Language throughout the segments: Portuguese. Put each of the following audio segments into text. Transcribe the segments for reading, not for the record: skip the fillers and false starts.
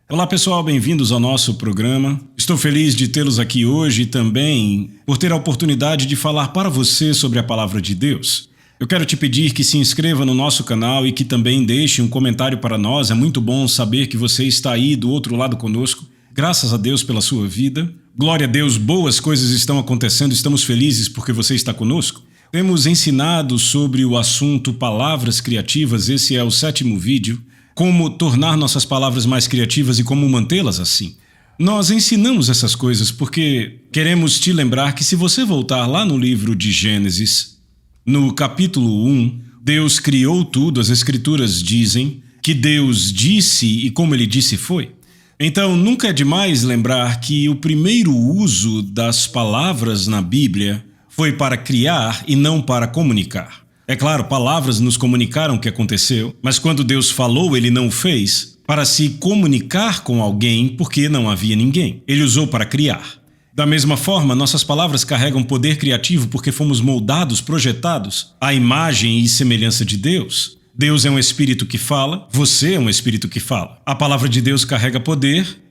Olá pessoal, bem-vindos ao nosso programa. Estou feliz de tê-los aqui hoje e também por ter a oportunidade de falar para você sobre a Palavra de Deus. Eu quero te pedir que se inscreva no nosso canal e que também deixe um comentário para nós. É muito bom saber que você está aí do outro lado conosco. Graças a Deus pela sua vida. Glória a Deus, boas coisas estão acontecendo, estamos felizes porque você está conosco. Temos ensinado sobre o assunto Palavras Criativas, esse é o 7º vídeo. Como tornar nossas palavras mais criativas e como mantê-las assim. Nós ensinamos essas coisas porque queremos te lembrar que se você voltar lá no livro de Gênesis, no capítulo 1, Deus criou tudo, as Escrituras dizem que Deus disse e como Ele disse foi. Então, nunca é demais lembrar que o primeiro uso das palavras na Bíblia foi para criar e não para comunicar. É claro, palavras nos comunicaram o que aconteceu, mas quando Deus falou, Ele não o fez para se comunicar com alguém porque não havia ninguém. Ele usou para criar. Da mesma forma, nossas palavras carregam poder criativo porque fomos moldados, projetados à imagem e semelhança de Deus. Deus é um espírito que fala, você é um espírito que fala. A palavra de Deus carrega poder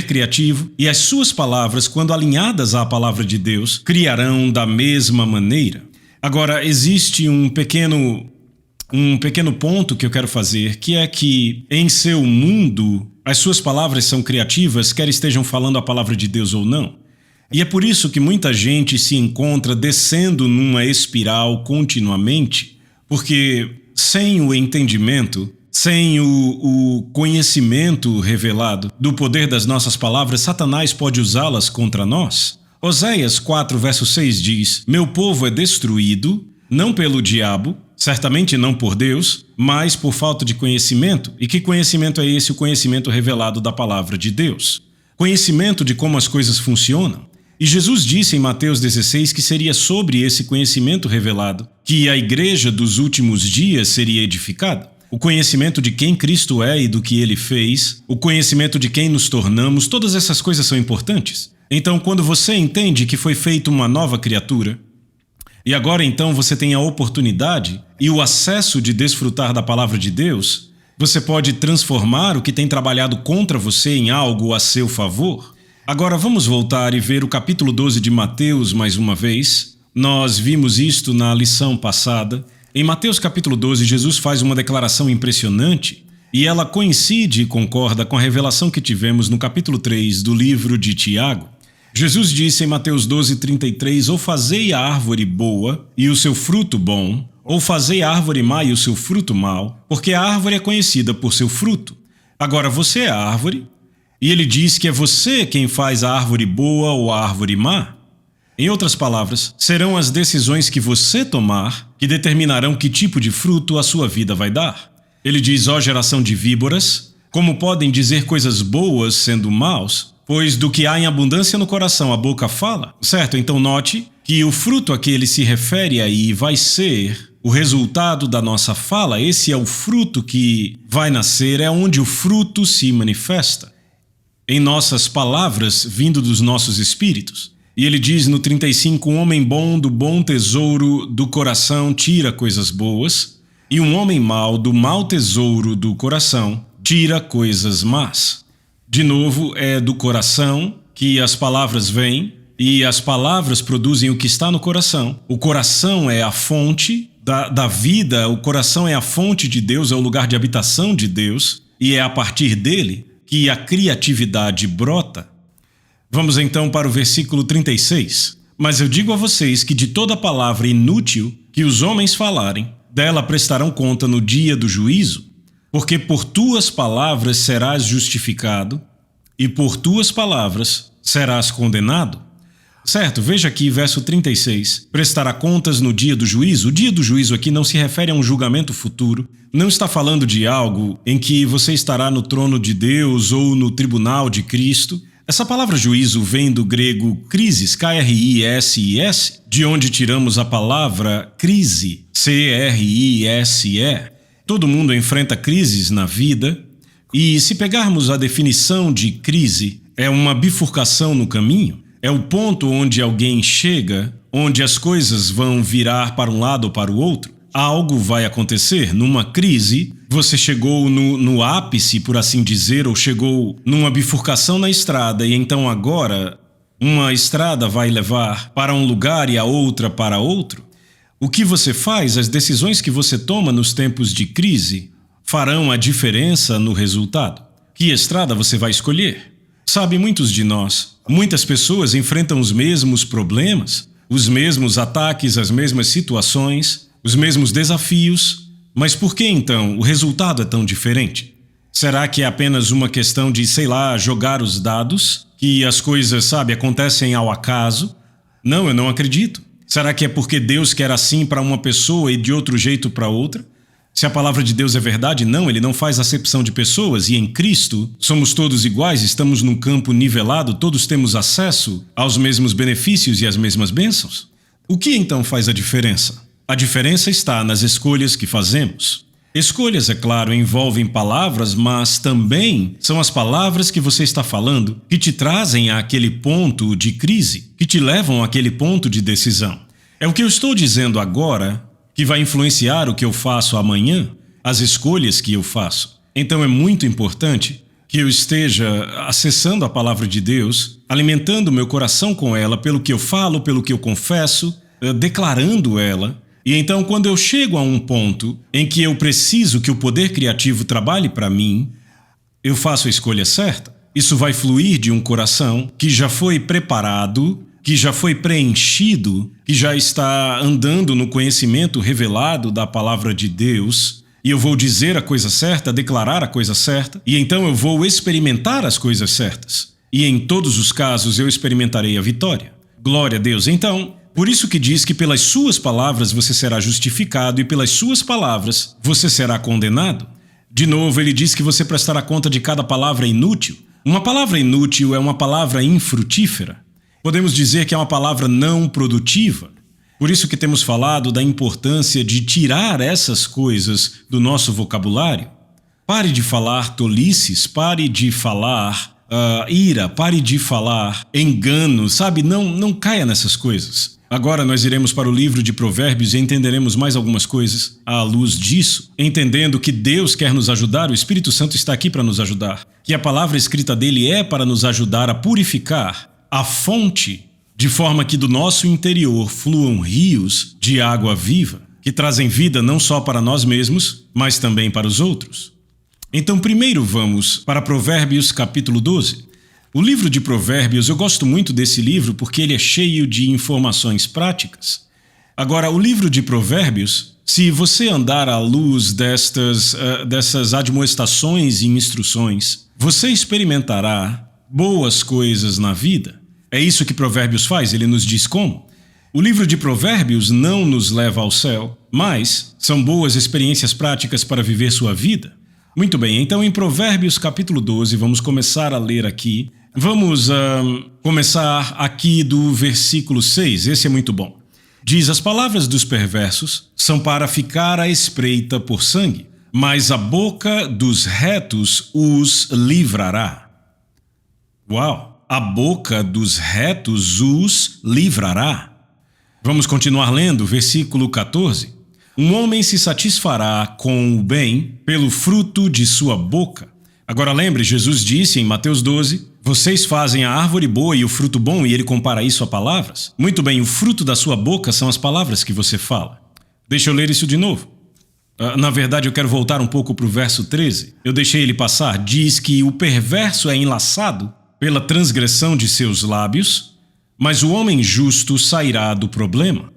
criativo, e as suas palavras, quando alinhadas à palavra de Deus, criarão da mesma maneira. Agora, existe um pequeno ponto que eu quero fazer, que é que em seu mundo, as suas palavras são criativas, quer estejam falando a palavra de Deus ou não. E é por isso que muita gente se encontra descendo numa espiral continuamente, porque sem o entendimento, sem o conhecimento revelado do poder das nossas palavras, Satanás pode usá-las contra nós. Oséias 4, verso 6 diz: Meu povo é destruído, não pelo diabo, certamente não por Deus, mas por falta de conhecimento. E que conhecimento é esse? O conhecimento revelado da palavra de Deus. Conhecimento de como as coisas funcionam. E Jesus disse em Mateus 16 que seria sobre esse conhecimento revelado que a igreja dos últimos dias seria edificada. O conhecimento de quem Cristo é e do que Ele fez, o conhecimento de quem nos tornamos, todas essas coisas são importantes. Então, quando você entende que foi feita uma nova criatura, e agora então você tem a oportunidade e o acesso de desfrutar da palavra de Deus, você pode transformar o que tem trabalhado contra você em algo a seu favor. Agora vamos voltar e ver o capítulo 12 de Mateus mais uma vez. Nós vimos isto na lição passada. Em Mateus capítulo 12, Jesus faz uma declaração impressionante e ela coincide e concorda com a revelação que tivemos no capítulo 3 do livro de Tiago. Jesus disse em Mateus 12:33, ou fazei a árvore boa e o seu fruto bom, ou fazei a árvore má e o seu fruto mau, porque a árvore é conhecida por seu fruto. Agora você é a árvore, e ele diz que é você quem faz a árvore boa ou a árvore má. Em outras palavras, serão as decisões que você tomar que determinarão que tipo de fruto a sua vida vai dar. Ele diz, ó geração de víboras, como podem dizer coisas boas sendo maus? Pois do que há em abundância no coração a boca fala. Certo? Então note que o fruto a que ele se refere aí vai ser o resultado da nossa fala. Esse é o fruto que vai nascer, é onde o fruto se manifesta. Em nossas palavras, vindo dos nossos espíritos. E ele diz no 35, um homem bom do bom tesouro do coração tira coisas boas, e um homem mau do mau tesouro do coração tira coisas más. De novo, é do coração que as palavras vêm e as palavras produzem o que está no coração. O coração é a fonte da vida, o coração é a fonte de Deus, é o lugar de habitação de Deus e é a partir dele que a criatividade brota. Vamos então para o versículo 36. Mas eu digo a vocês que de toda palavra inútil que os homens falarem, dela prestarão conta no dia do juízo. Porque por tuas palavras serás justificado, e por tuas palavras serás condenado. Certo, veja aqui verso 36. Prestará contas no dia do juízo. O dia do juízo aqui não se refere a um julgamento futuro. Não está falando de algo em que você estará no trono de Deus ou no tribunal de Cristo. Essa palavra juízo vem do grego crisis, K-R-I-S-I-S, de onde tiramos a palavra crise, C-R-I-S-E. Todo mundo enfrenta crises na vida, e se pegarmos a definição de crise, é uma bifurcação no caminho, é o ponto onde alguém chega, onde as coisas vão virar para um lado ou para o outro. Algo vai acontecer numa crise você chegou no ápice, por assim dizer, ou chegou numa bifurcação na estrada e então agora uma estrada vai levar para um lugar e a outra para outro? O que você faz, as decisões que você toma nos tempos de crise, farão a diferença no resultado. Que estrada você vai escolher? Sabe, muitos de nós, muitas pessoas enfrentam os mesmos problemas, os mesmos ataques, as mesmas situações, os mesmos desafios, mas por que então o resultado é tão diferente? Será que é apenas uma questão de, jogar os dados, que as coisas, acontecem ao acaso? Não, eu não acredito. Será que é porque Deus quer assim para uma pessoa e de outro jeito para outra? Se a palavra de Deus é verdade, não, ele não faz acepção de pessoas e em Cristo somos todos iguais, estamos num campo nivelado, todos temos acesso aos mesmos benefícios e às mesmas bênçãos. O que então faz a diferença? A diferença está nas escolhas que fazemos. Escolhas, é claro, envolvem palavras, mas também são as palavras que você está falando que te trazem àquele ponto de crise, que te levam àquele ponto de decisão. É o que eu estou dizendo agora que vai influenciar o que eu faço amanhã, as escolhas que eu faço. Então é muito importante que eu esteja acessando a palavra de Deus, alimentando meu coração com ela, pelo que eu falo, pelo que eu confesso, declarando ela. E então, quando eu chego a um ponto em que eu preciso que o poder criativo trabalhe para mim, eu faço a escolha certa. Isso vai fluir de um coração que já foi preparado, que já foi preenchido, que já está andando no conhecimento revelado da palavra de Deus, e eu vou dizer a coisa certa, declarar a coisa certa, e então eu vou experimentar as coisas certas. E em todos os casos eu experimentarei a vitória. Glória a Deus. Então, por isso que diz que pelas suas palavras você será justificado e pelas suas palavras você será condenado. De novo, ele diz que você prestará conta de cada palavra inútil. Uma palavra inútil é uma palavra infrutífera. Podemos dizer que é uma palavra não produtiva. Por isso que temos falado da importância de tirar essas coisas do nosso vocabulário. Pare de falar tolices, pare de falar ira, pare de falar engano, Não caia nessas coisas. Agora nós iremos para o livro de Provérbios e entenderemos mais algumas coisas à luz disso, entendendo que Deus quer nos ajudar, o Espírito Santo está aqui para nos ajudar, que a palavra escrita dele é para nos ajudar a purificar a fonte, de forma que do nosso interior fluam rios de água viva, que trazem vida não só para nós mesmos, mas também para os outros. Então, primeiro vamos para Provérbios capítulo 12. O livro de Provérbios, eu gosto muito desse livro porque ele é cheio de informações práticas. Agora, o livro de Provérbios, se você andar à luz dessas admoestações e instruções, você experimentará boas coisas na vida. É isso que Provérbios faz, ele nos diz como. O livro de Provérbios não nos leva ao céu, mas são boas experiências práticas para viver sua vida. Muito bem, então em Provérbios capítulo 12, vamos começar a ler aqui. Vamos começar aqui do versículo 6, esse é muito bom. Diz: as palavras dos perversos são para ficar à espreita por sangue, mas a boca dos retos os livrará. Uau! A boca dos retos os livrará. Vamos continuar lendo, versículo 14. Um homem se satisfará com o bem pelo fruto de sua boca. Agora lembre, Jesus disse em Mateus 12, vocês fazem a árvore boa e o fruto bom, e ele compara isso a palavras. Muito bem, o fruto da sua boca são as palavras que você fala. Deixa eu ler isso de novo. Na verdade, eu quero voltar um pouco para o verso 13. Eu deixei ele passar. Diz que o perverso é enlaçado pela transgressão de seus lábios, mas o homem justo sairá do problema.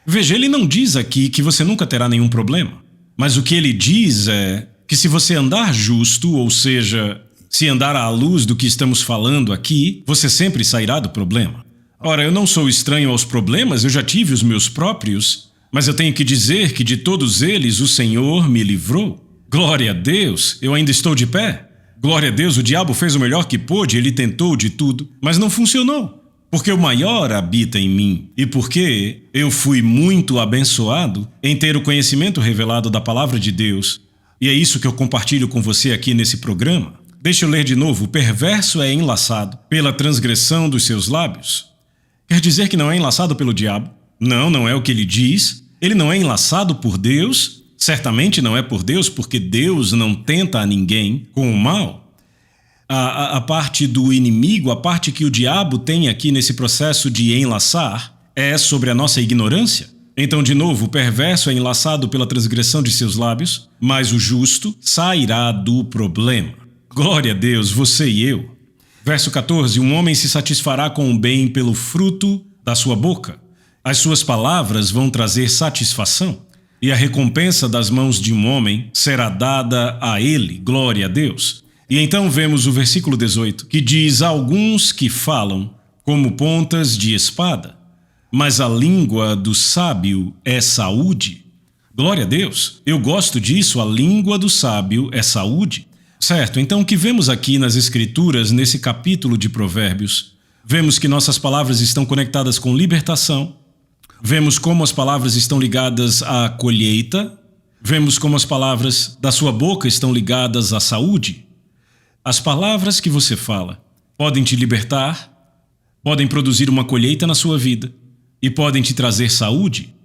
Veja, ele não diz aqui que você nunca terá nenhum problema, mas o que ele diz é que se você andar justo, ou seja, se andar à luz do que estamos falando aqui, você sempre sairá do problema. Ora, eu não sou estranho aos problemas, eu já tive os meus próprios, mas eu tenho que dizer que de todos eles o Senhor me livrou. Glória a Deus, eu ainda estou de pé. Glória a Deus, o diabo fez o melhor que pôde, ele tentou de tudo, mas não funcionou. Porque o maior habita em mim e porque eu fui muito abençoado em ter o conhecimento revelado da palavra de Deus. E é isso que eu compartilho com você aqui nesse programa. Deixa eu ler de novo. O perverso é enlaçado pela transgressão dos seus lábios. Quer dizer que não é enlaçado pelo diabo? Não, não é o que ele diz. Ele não é enlaçado por Deus. Certamente não é por Deus, porque Deus não tenta a ninguém com o mal. A parte do inimigo, a parte que o diabo tem aqui nesse processo de enlaçar, é sobre a nossa ignorância. Então, de novo, o perverso é enlaçado pela transgressão de seus lábios, mas o justo sairá do problema. Glória a Deus, você e eu. Verso 14, um homem se satisfará com o bem pelo fruto da sua boca. As suas palavras vão trazer satisfação, e a recompensa das mãos de um homem será dada a ele. Glória a Deus. E então vemos o versículo 18, que diz: alguns que falam como pontas de espada, mas a língua do sábio é saúde. Glória a Deus. Eu gosto disso, a língua do sábio é saúde. Certo, então o que vemos aqui nas Escrituras, nesse capítulo de Provérbios, vemos que nossas palavras estão conectadas com libertação, vemos como as palavras estão ligadas à colheita, vemos como as palavras da sua boca estão ligadas à saúde. As palavras que você fala podem te libertar, podem produzir uma colheita na sua vida e podem te trazer saúde,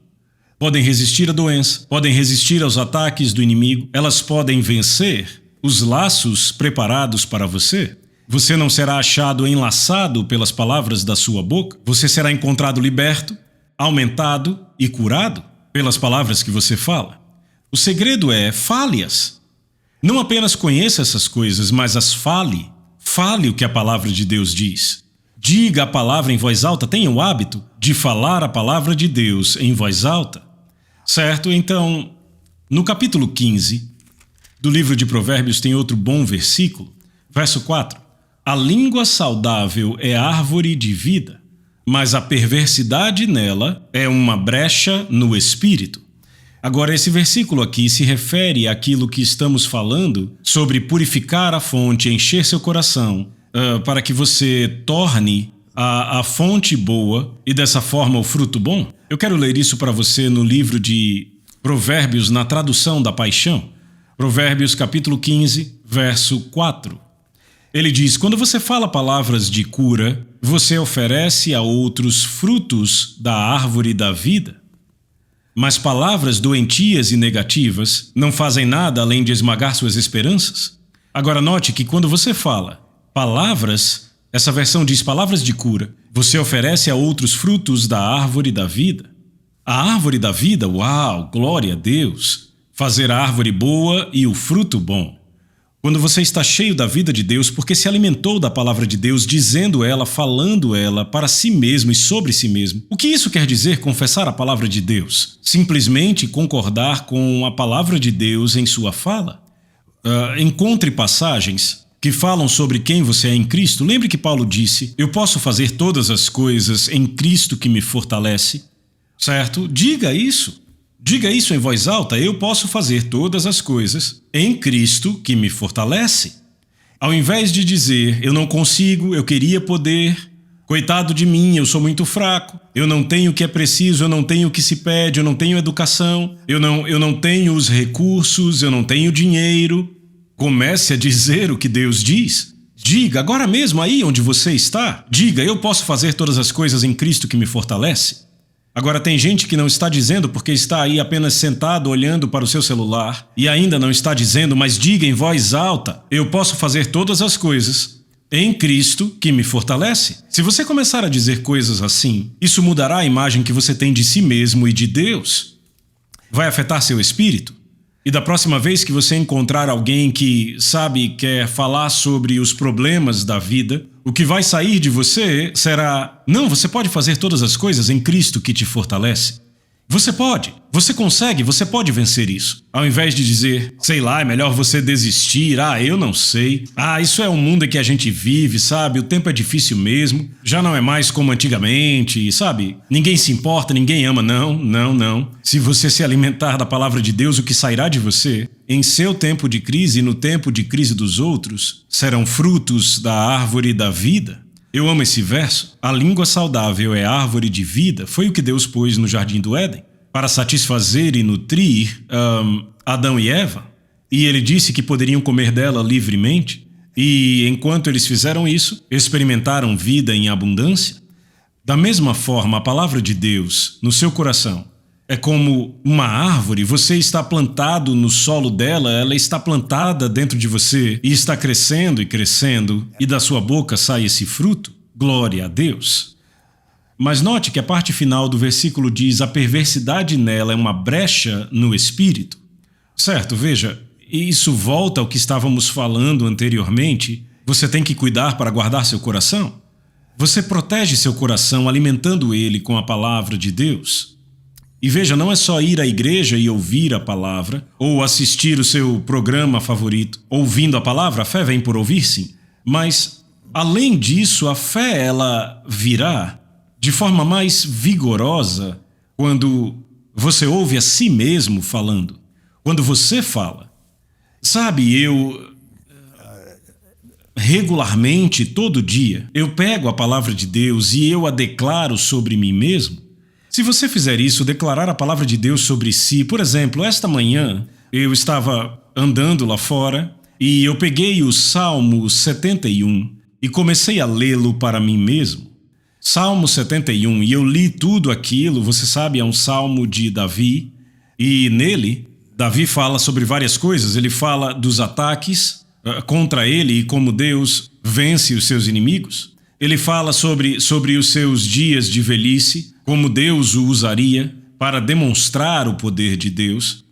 podem resistir à doença, podem resistir aos ataques do inimigo, elas podem vencer os laços preparados para você. Você não será achado enlaçado pelas palavras da sua boca, você será encontrado liberto, aumentado e curado pelas palavras que você fala. O segredo é fale-as. Não apenas conheça essas coisas, mas as fale. Fale o que a palavra de Deus diz. Diga a palavra em voz alta, tenha o hábito de falar a palavra de Deus em voz alta. Certo? Então, no capítulo 15 do livro de Provérbios tem outro bom versículo, verso 4. A língua saudável é árvore de vida, mas a perversidade nela é uma brecha no espírito. Agora, esse versículo aqui se refere àquilo que estamos falando sobre purificar a fonte, encher seu coração, para que você torne a fonte boa e dessa forma o fruto bom. Eu quero ler isso para você no livro de Provérbios, na tradução da Paixão. Provérbios capítulo 15, verso 4. Ele diz: quando você fala palavras de cura, você oferece a outros frutos da árvore da vida. Mas palavras doentias e negativas não fazem nada além de esmagar suas esperanças. Agora note que quando você fala palavras, essa versão diz palavras de cura, você oferece a outros frutos da árvore da vida. A árvore da vida, uau, glória a Deus! Fazer a árvore boa e o fruto bom. Quando você está cheio da vida de Deus, porque se alimentou da palavra de Deus, dizendo ela, falando ela para si mesmo e sobre si mesmo. O que isso quer dizer, confessar a palavra de Deus? Simplesmente concordar com a palavra de Deus em sua fala. Encontre passagens que falam sobre quem você é em Cristo. Lembre que Paulo disse: eu posso fazer todas as coisas em Cristo que me fortalece. Certo? Diga isso. Diga isso em voz alta: eu posso fazer todas as coisas em Cristo que me fortalece. Ao invés de dizer: eu não consigo, eu queria poder, coitado de mim, eu sou muito fraco, eu não tenho o que é preciso, eu não tenho o que se pede, eu não tenho educação, eu não tenho os recursos, eu não tenho dinheiro. Comece a dizer o que Deus diz. Diga agora mesmo aí onde você está. Diga: eu posso fazer todas as coisas em Cristo que me fortalece. Agora, tem gente que não está dizendo porque está aí apenas sentado olhando para o seu celular e ainda não está dizendo, mas diga em voz alta: eu posso fazer todas as coisas em Cristo que me fortalece. Se você começar a dizer coisas assim, isso mudará a imagem que você tem de si mesmo e de Deus. Vai afetar seu espírito. E da próxima vez que você encontrar alguém que, quer falar sobre os problemas da vida, o que vai sair de você será: não, você pode fazer todas as coisas em Cristo que te fortalece. Você pode, você consegue, você pode vencer isso. Ao invés de dizer: sei lá, é melhor você desistir, eu não sei, isso é o mundo em que a gente vive, o tempo é difícil mesmo, já não é mais como antigamente, ninguém se importa, ninguém ama, não. Se você se alimentar da palavra de Deus, o que sairá de você, em seu tempo de crise e no tempo de crise dos outros, serão frutos da árvore da vida. Eu amo esse verso. A língua saudável é árvore de vida. Foi o que Deus pôs no jardim do Éden para satisfazer e nutrir Adão e Eva. E ele disse que poderiam comer dela livremente. E enquanto eles fizeram isso, experimentaram vida em abundância. Da mesma forma, a palavra de Deus no seu coração É como uma árvore, você está plantado no solo dela, ela está plantada dentro de você e está crescendo e crescendo, e da sua boca sai esse fruto. Glória a Deus. Mas note que a parte final do versículo diz: a perversidade nela é uma brecha no espírito. Certo, veja, isso volta ao que estávamos falando anteriormente. Você tem que cuidar para guardar seu coração. Você protege seu coração alimentando ele com a palavra de Deus. E veja, não é só ir à igreja e ouvir a palavra, ou assistir o seu programa favorito, ouvindo a palavra. A fé vem por ouvir, sim. Mas, além disso, a fé, ela virá de forma mais vigorosa quando você ouve a si mesmo falando. Quando você fala. Sabe, eu regularmente, todo dia, eu pego a palavra de Deus e eu a declaro sobre mim mesmo. Se você fizer isso, declarar a palavra de Deus sobre si, por exemplo, esta manhã eu estava andando lá fora e eu peguei o Salmo 71 e comecei a lê-lo para mim mesmo. Salmo 71, e eu li tudo aquilo, você sabe, é um salmo de Davi, e nele, Davi fala sobre várias coisas. Ele fala dos ataques contra ele e como Deus vence os seus inimigos. Ele fala sobre os seus dias de velhice, como Deus o usaria para demonstrar o poder de Deus.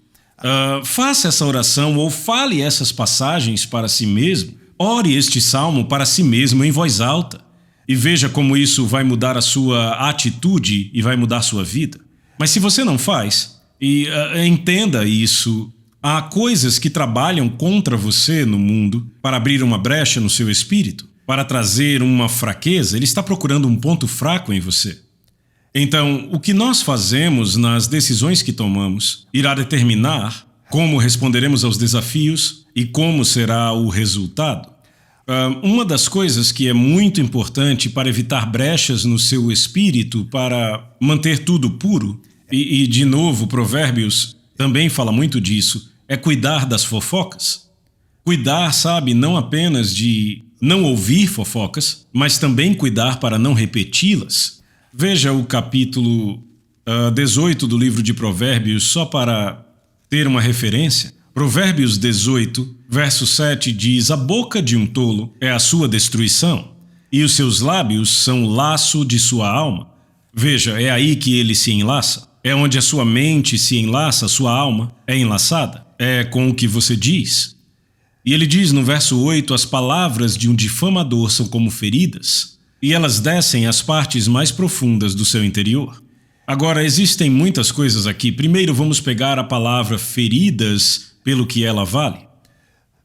Faça essa oração ou fale essas passagens para si mesmo. Ore este salmo para si mesmo em voz alta. E veja como isso vai mudar a sua atitude e vai mudar a sua vida. Mas se você não faz, entenda isso, há coisas que trabalham contra você no mundo para abrir uma brecha no seu espírito, para trazer uma fraqueza. Ele está procurando um ponto fraco em você. Então, o que nós fazemos nas decisões que tomamos irá determinar como responderemos aos desafios e como será o resultado. Uma das coisas que é muito importante para evitar brechas no seu espírito, para manter tudo puro, e de novo, Provérbios também fala muito disso, é cuidar das fofocas. Cuidar, sabe, não apenas de não ouvir fofocas, mas também cuidar para não repeti-las. Veja o capítulo 18 do livro de Provérbios, só para ter uma referência. Provérbios 18, verso 7 diz: a boca de um tolo é a sua destruição, e os seus lábios são o laço de sua alma. Veja, é aí que ele se enlaça. É onde a sua mente se enlaça, a sua alma é enlaçada. É com o que você diz. E ele diz no verso 8: as palavras de um difamador são como feridas, e elas descem às partes mais profundas do seu interior. Agora, existem muitas coisas aqui. Primeiro, vamos pegar a palavra feridas pelo que ela vale.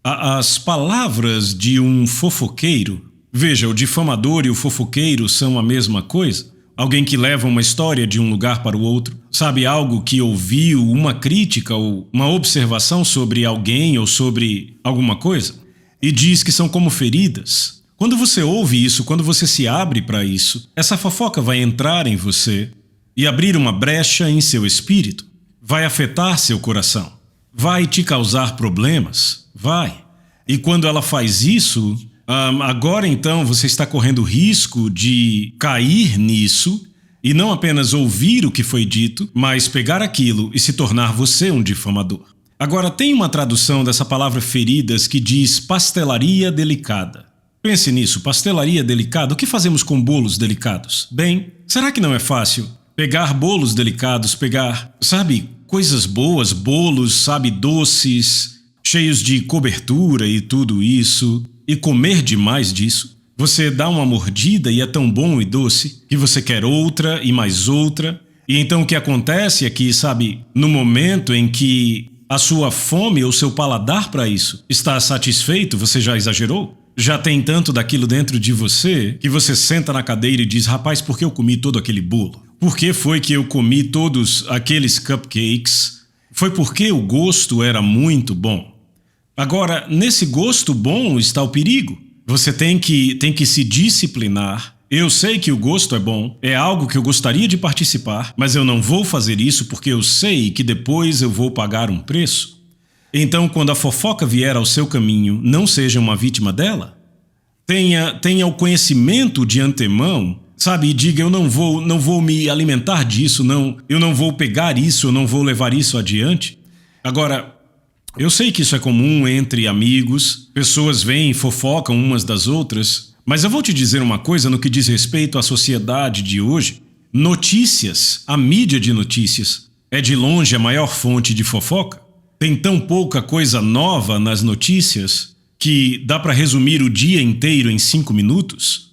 As palavras de um fofoqueiro, veja, o difamador e o fofoqueiro são a mesma coisa. Alguém que leva uma história de um lugar para o outro, sabe, algo que ouviu, uma crítica ou uma observação sobre alguém ou sobre alguma coisa, e diz que são como feridas. Quando você ouve isso, quando você se abre para isso, essa fofoca vai entrar em você e abrir uma brecha em seu espírito, vai afetar seu coração, vai te causar problemas, vai. E quando ela faz isso, agora então você está correndo risco de cair nisso e não apenas ouvir o que foi dito, mas pegar aquilo e se tornar você um difamador. Agora, tem uma tradução dessa palavra feridas que diz pastelaria delicada. Pense nisso, pastelaria delicada. O que fazemos com bolos delicados? Bem, será que não é fácil pegar bolos delicados, pegar, sabe, coisas boas, bolos, sabe, doces, cheios de cobertura e tudo isso, e comer demais disso? Você dá uma mordida e é tão bom e doce que você quer outra e mais outra. E então o que acontece é que, sabe, no momento em que a sua fome ou seu paladar para isso está satisfeito, você já exagerou? Já tem tanto daquilo dentro de você que você senta na cadeira e diz: rapaz, por que eu comi todo aquele bolo? Por que foi que eu comi todos aqueles cupcakes? Foi porque o gosto era muito bom. Agora, nesse gosto bom está o perigo. Você tem que se disciplinar. Eu sei que o gosto é bom, é algo que eu gostaria de participar, mas eu não vou fazer isso porque eu sei que depois eu vou pagar um preço. Então, quando a fofoca vier ao seu caminho, não seja uma vítima dela. Tenha o conhecimento de antemão sabe, e diga, eu não vou me alimentar disso, eu não vou pegar isso, eu não vou levar isso adiante. Agora, eu sei que isso é comum entre amigos, pessoas vêm e fofocam umas das outras, mas eu vou te dizer uma coisa no que diz respeito à sociedade de hoje. Notícias, a mídia de notícias, é de longe a maior fonte de fofoca. Tem tão pouca coisa nova nas notícias que dá para resumir o dia inteiro em 5 minutos.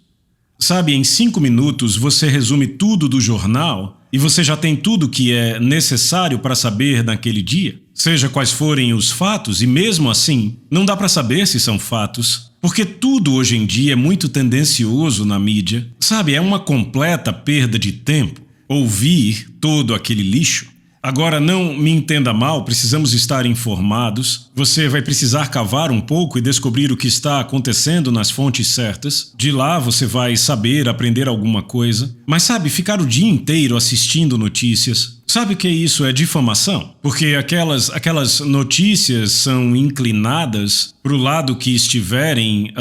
Sabe, em 5 minutos você resume tudo do jornal e você já tem tudo que é necessário para saber naquele dia, seja quais forem os fatos, e mesmo assim, não dá para saber se são fatos, porque tudo hoje em dia é muito tendencioso na mídia. Sabe, é uma completa perda de tempo ouvir todo aquele lixo. Agora, não me entenda mal, precisamos estar informados. Você vai precisar cavar um pouco e descobrir o que está acontecendo nas fontes certas. De lá você vai saber, aprender alguma coisa. Mas sabe, ficar o dia inteiro assistindo notícias, sabe o que isso é difamação? Porque aquelas notícias são inclinadas para o lado que estiverem,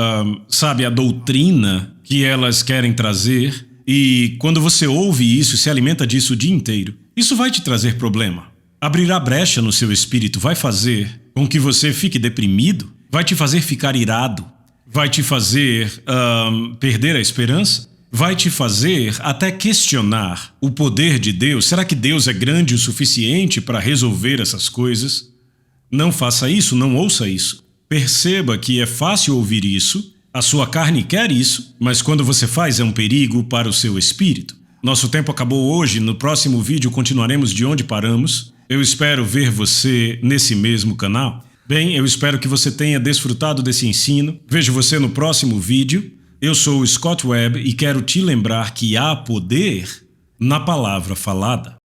sabe, a doutrina que elas querem trazer. E quando você ouve isso, se alimenta disso o dia inteiro, isso vai te trazer problema. Abrirá brecha no seu espírito, vai fazer com que você fique deprimido, vai te fazer ficar irado, vai te fazer perder a esperança, vai te fazer até questionar o poder de Deus. Será que Deus é grande o suficiente para resolver essas coisas? Não faça isso, não ouça isso. Perceba que é fácil ouvir isso, a sua carne quer isso, mas quando você faz é um perigo para o seu espírito. Nosso tempo acabou hoje, no próximo vídeo continuaremos de onde paramos. Eu espero ver você nesse mesmo canal. Bem, eu espero que você tenha desfrutado desse ensino. Vejo você no próximo vídeo. Eu sou o Scott Webb e quero te lembrar que há poder na palavra falada.